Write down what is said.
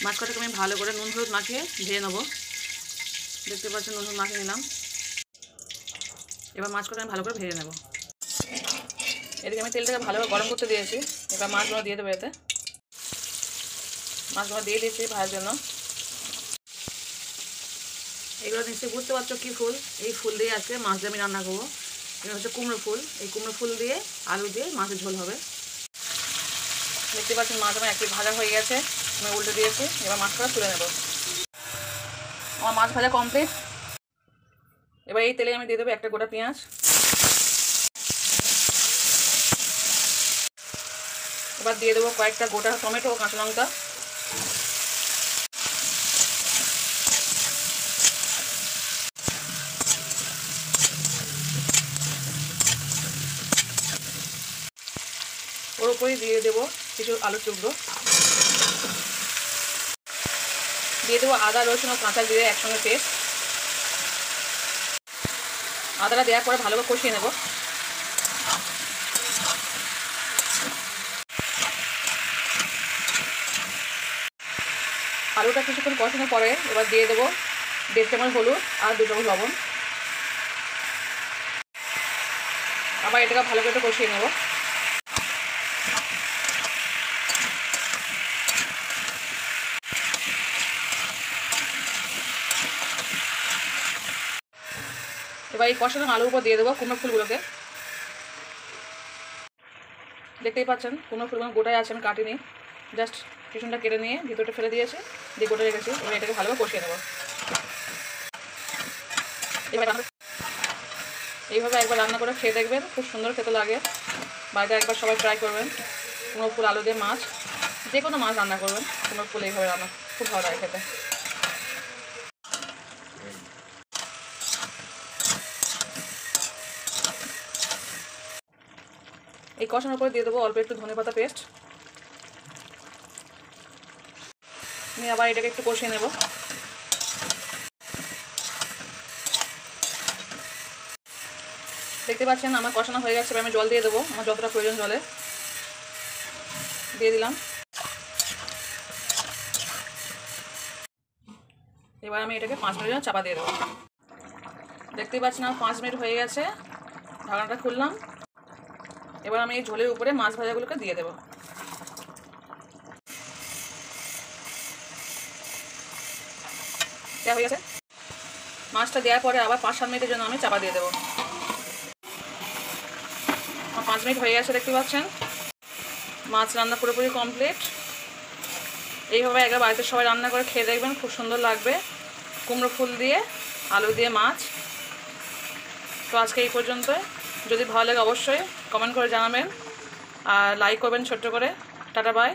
মাছ কটাকে আমি ভালো করে নুন হলুদ মাখিয়ে ভেজে নেবো। দেখতে পাচ্ছেন নুন হলুদ মাখিয়ে নিলাম। এবার মাছ কটা আমি ভালো করে ভেজে নেব। এদিকে আমি তেলটাকে ভালোভাবে গরম করতে দিয়েছি। এবার মাছগুলো দিয়ে দেবো এতে। মাছগুলো দিয়ে দিয়েছি ভাজার জন্য। এগুলো নিশ্চয়ই বুঝতে পারছো কী ফুল। এই ফুল দিয়ে আজকে মাছ দিয়ে আমি রান্না করবো। এটা হচ্ছে কুমড়ো ফুল। এই কুমড়ো ফুল দিয়ে আলু দিয়ে মাছের ঝোল হবে। দেখতে পাচ্ছেন মাছ আমার একটু ভাজা হয়ে গেছে, আমি উল্টে দিয়েছি। এবার মাছটা তুলে নেব। আমার মাছ ভাজা কমপ্লিট। এবার এই তেলে আমি দিয়ে দেবো একটা গোটা পেঁয়াজ। এবার দিয়ে দেবো কয়েকটা গোটা টমেটো ও কাঁচা লঙ্কা। ওর উপরেই দিয়ে দেবো কিছু আলুর টুকরো। দিয়ে দেবো আদা রসুন ও কাঁচা জিরে একসঙ্গে পেস্ট। আদাটা দেওয়ার পরে ভালোভাবে কষিয়ে নেব। আলুটা কিছুক্ষণ কষানোর পরে এবার দিয়ে দেবো 1.5 চামচ হলুদ আর 2 চামচ লবণ। আবার এটাকে ভালো করে কষিয়ে নেব। এবার এই কষানো আলুর উপর দিয়ে দেবো কুমড়ো ফুলগুলোকে। দেখতেই পাচ্ছেন কুমড়ো ফুলগুলো গোটায় আছে, আমি কাটিনি, জাস্ট পিছনটা কেটে নিয়ে ভিতরটা ফেলে দিয়েছি, দিয়ে গোটা রেখেছি। এবার এটাকে ভালোভাবে কষিয়ে নেব। এইভাবে একবার রান্না করে খেয়ে দেখবেন, খুব সুন্দর খেতে লাগে। বাড়িতে একবার সবাই ট্রাই করবেন। কুমড়ো ফুল আলু দিয়ে মাছ, যে কোনো মাছ রান্না করবেন, কুমড়ো ফুল এইভাবে রান্না খুব ভালো লাগে খেতে। এই কষানোর পরে দিয়ে দেবো অল্প একটু ধনেপাতা পেস্ট। নিয়ে আবার এটাকে একটু কষিয়ে নেব। দেখতে পাচ্ছেন আমার কষানো হয়ে গেছে। এবার আমি জল দিয়ে দেবো, আমার যতটা প্রয়োজন জলে দিয়ে দিলাম। এবার আমি এটাকে 5 মিনিট চাপা দিয়ে দেবো। দেখতেই পাচ্ছেন আমার 5 মিনিট হয়ে গেছে। ঢাকনাটা খুললাম। এবার আমি এই ঝোলের উপরে মাছ ভাজাগুলোকে দিয়ে দেবো। দেওয়া হয়ে গেছে। মাছটা দেওয়ার পরে আবার 5-7 মিনিটের জন্য আমি চাপা দিয়ে দেবো। আমার 5 মিনিট হয়ে গেছে। দেখতে পাচ্ছেন মাছ রান্না পুরোপুরি কমপ্লিট। এইভাবে একবার বাড়িতে সবাই রান্না করে খেয়ে দেখবেন, খুব সুন্দর লাগবে। কুমড়ো ফুল দিয়ে আলু দিয়ে মাছ। তো আজকে এই পর্যন্ত। যদি ভালো লাগে অবশ্যই কমেন্ট করে জানাবেন আর লাইক করবেন ছোট্ট করে। Tata bye.